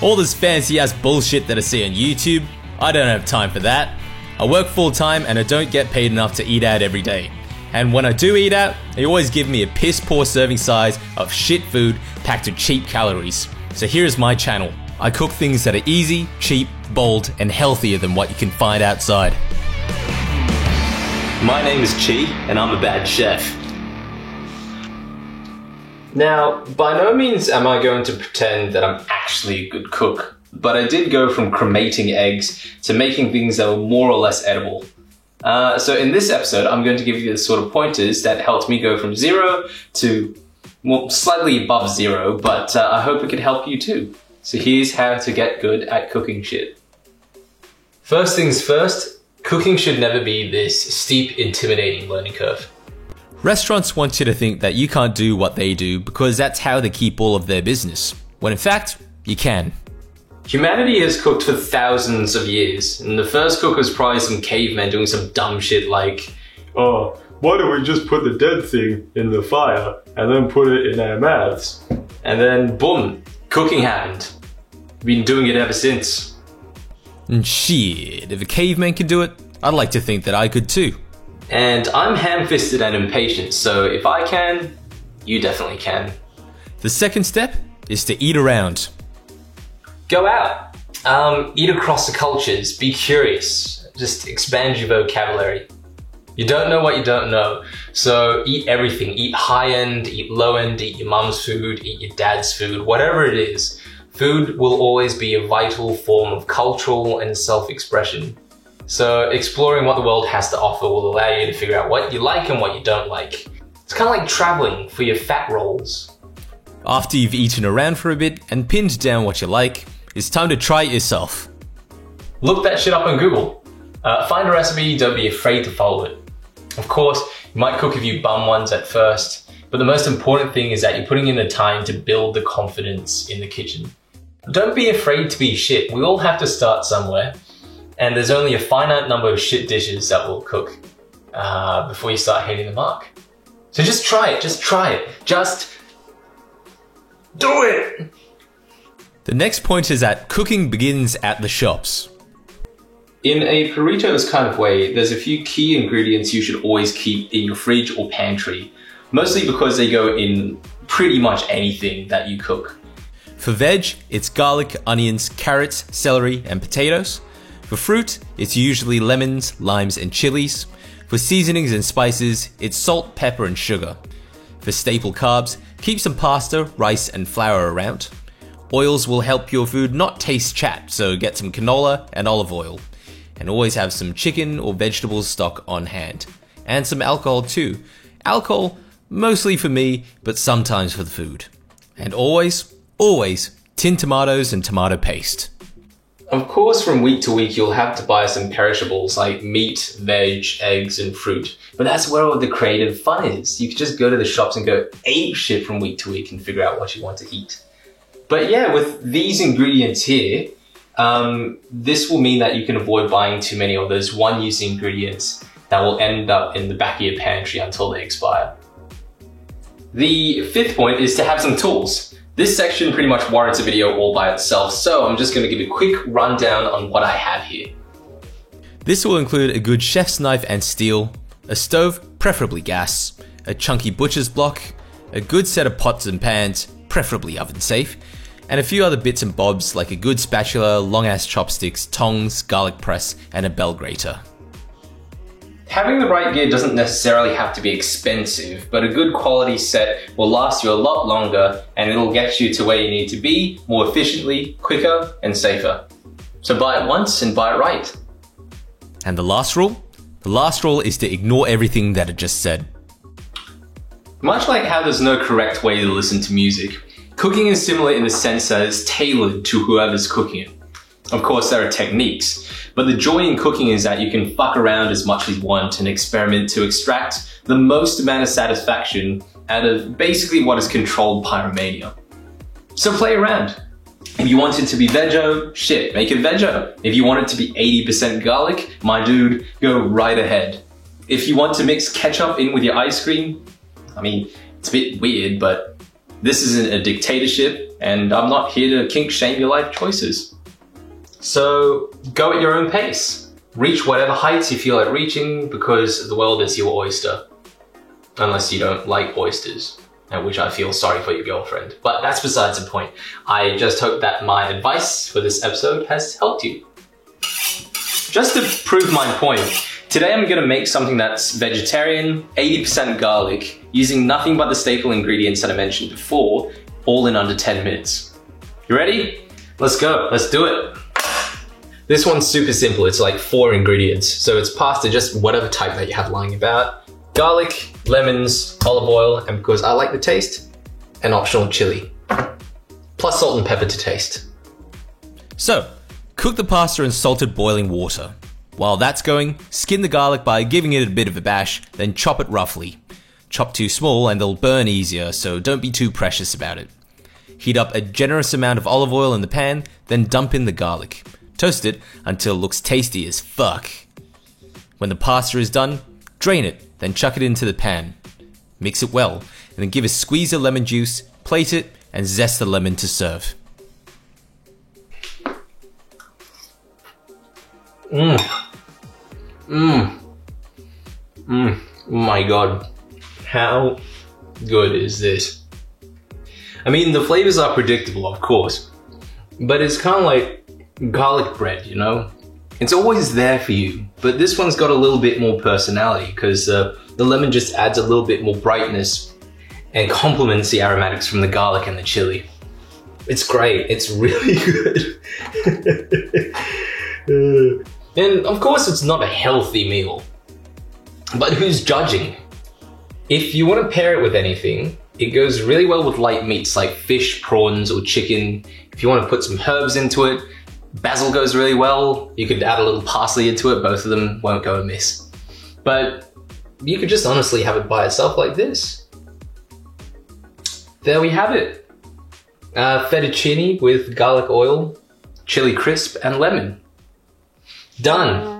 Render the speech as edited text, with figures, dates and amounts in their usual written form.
All this fancy ass bullshit that I see on YouTube, I don't have time for that. I work full time and I don't get paid enough to eat out every day. And when I do eat out, they always give me a piss poor serving size of shit food packed with cheap calories. So here's my channel. I cook things that are easy, cheap, bold, and healthier than what you can find outside. My name is Chi, and I'm a bad chef. Now, by no means am I going to pretend that I'm actually a good cook, but I did go from cremating eggs to making things that were more or less edible. So in this episode, I'm going to give you the sort of pointers that helped me go from 0 to, well, slightly above 0, but I hope it could help you too. So here's how to get good at cooking shit. First things first, cooking should never be this steep, intimidating learning curve. Restaurants want you to think that you can't do what they do because that's how they keep all of their business, when in fact, you can. Humanity has cooked for thousands of years, and the first cook was probably some cavemen doing some dumb shit like, oh, why don't we just put the dead thing in the fire and then put it in our mouths? And then boom, cooking happened. Been doing it ever since. And shit, if a caveman could do it, I'd like to think that I could too. And I'm ham-fisted and impatient, so if I can, you definitely can. The second step is to eat around. Go out. Eat across the cultures. Be curious. Just expand your vocabulary. You don't know what you don't know, so eat everything. Eat high-end, eat low-end, eat your mum's food, eat your dad's food, whatever it is. Food will always be a vital form of cultural and self-expression. So exploring what the world has to offer will allow you to figure out what you like and what you don't like. It's kind of like traveling for your fat rolls. After you've eaten around for a bit and pinned down what you like, it's time to try it yourself. Look that shit up on Google. Find a recipe, don't be afraid to follow it. Of course, you might cook a few bum ones at first, but the most important thing is that you're putting in the time to build the confidence in the kitchen. Don't be afraid to be shit. We all have to start somewhere. And there's only a finite number of shit dishes that will cook before you start hitting the mark. So just try it, just do it! The next point is that cooking begins at the shops. In a Paretos kind of way, there's a few key ingredients you should always keep in your fridge or pantry, mostly because they go in pretty much anything that you cook. For veg, it's garlic, onions, carrots, celery, and potatoes. For fruit, it's usually lemons, limes, and chilies. For seasonings and spices, it's salt, pepper, and sugar. For staple carbs, keep some pasta, rice, and flour around. Oils will help your food not taste chapped, so get some canola and olive oil. And always have some chicken or vegetable stock on hand. And some alcohol too. Alcohol, mostly for me, but sometimes for the food. And always, tin tomatoes and tomato paste. Of course, from week to week, you'll have to buy some perishables like meat, veg, eggs, and fruit. But that's where all the creative fun is. You can just go to the shops and go ape shit from week to week and figure out what you want to eat. But yeah, with these ingredients here, this will mean that you can avoid buying too many of those one-use ingredients that will end up in the back of your pantry until they expire. The fifth point is to have some tools. This section pretty much warrants a video all by itself, so I'm just going to give a quick rundown on what I have here. This will include a good chef's knife and steel, a stove, preferably gas, a chunky butcher's block, a good set of pots and pans, preferably oven safe, and a few other bits and bobs like a good spatula, long ass chopsticks, tongs, garlic press, and a bell grater. Having the right gear doesn't necessarily have to be expensive, but a good quality set will last you a lot longer and it'll get you to where you need to be more efficiently, quicker, and safer. So buy it once and buy it right. And the last rule? The last rule is to ignore everything that I just said. Much like how there's no correct way to listen to music, cooking is similar in the sense that it's tailored to whoever's cooking it. Of course, there are techniques, but the joy in cooking is that you can fuck around as much as you want and experiment to extract the most amount of satisfaction out of basically what is controlled pyromania. So play around. If you want it to be veggie, shit, make it veggie. If you want it to be 80% garlic, my dude, go right ahead. If you want to mix ketchup in with your ice cream, I mean, it's a bit weird, but this isn't a dictatorship. and I'm not here to kink shame your life choices. So go at your own pace. Reach whatever heights you feel like reaching, because the world is your oyster. Unless you don't like oysters, at which I feel sorry for your girlfriend. But that's besides the point. I just hope that my advice for this episode has helped you. Just to prove my point, today I'm gonna make something that's vegetarian, 80% garlic, using nothing but the staple ingredients that I mentioned before, all in under 10 minutes. You ready? Let's go, let's do it. This one's super simple, it's like 4 ingredients. So it's pasta, just whatever type that you have lying about. Garlic, lemons, olive oil, and because I like the taste, an optional chili. Plus salt and pepper to taste. So, cook the pasta in salted boiling water. While that's going, skin the garlic by giving it a bit of a bash, then chop it roughly. Chop too small and they'll burn easier, so don't be too precious about it. Heat up a generous amount of olive oil in the pan, then dump in the garlic. Toast it until it looks tasty as fuck. When the pasta is done, drain it, then chuck it into the pan. Mix it well, and then give a squeeze of lemon juice, plate it, and zest the lemon to serve. My god. How good is this? I mean, the flavors are predictable, of course, but it's kind of like garlic bread, you know? It's always there for you, but this one's got a little bit more personality because the lemon just adds a little bit more brightness and complements the aromatics from the garlic and the chili. It's great, it's really good. And of course it's not a healthy meal, but who's judging? If you want to pair it with anything, it goes really well with light meats like fish, prawns, or chicken. If you want to put some herbs into it, basil goes really well. You could add a little parsley into it, both of them won't go amiss. But you could just honestly have it by itself like this. There we have it. Fettuccine with garlic oil, chili crisp, and lemon. Done.